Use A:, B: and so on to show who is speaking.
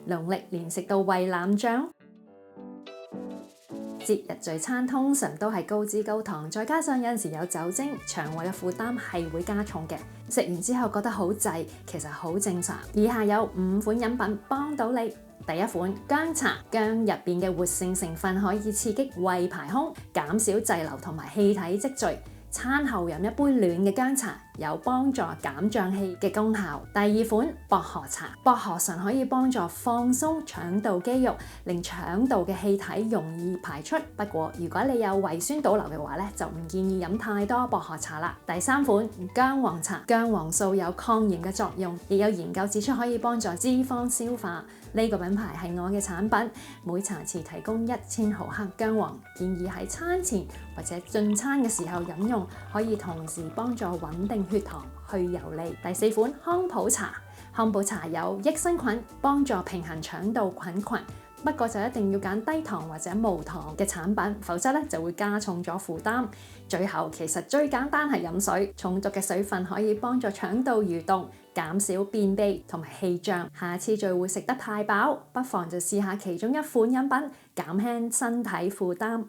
A: 農曆連食到胃腩脹。節日聚餐通常都係高脂高糖，再加上有陣時有酒精，腸胃嘅負擔係會加重嘅。食完之後覺得好滯，其實好正常。以下有5款飲品幫到你。第一款薑茶，薑入邊嘅活性成分可以刺激胃排空，減少滯留同埋氣體積聚。餐後飲一杯暖嘅薑茶，有幫助減脹氣嘅功效。第二款薄荷茶，薄荷醇可以幫助放鬆腸道肌肉，令腸道嘅氣體容易排出。不過如果你有胃酸倒流嘅話咧，就唔建議飲太多薄荷茶啦。第三款薑黃茶，薑黃素有抗炎嘅作用，亦有研究指出可以幫助脂肪消化。呢個品牌係我嘅產品，每茶匙提供1000毫克薑黃，建議喺餐前或者進餐嘅時候飲用，可以同時幫助穩定血糖、去油膩。第四款康普茶，康普茶有益生菌，幫助平衡腸道菌群。不過就一定要揀低糖或者無糖嘅產品，否則咧就會加重咗負擔。最後其實最簡單係飲水，充足嘅水分可以幫助腸道蠕動，減少便秘同埋氣脹。下次聚會食得太飽，不妨就試下其中一款飲品，減輕身體負擔。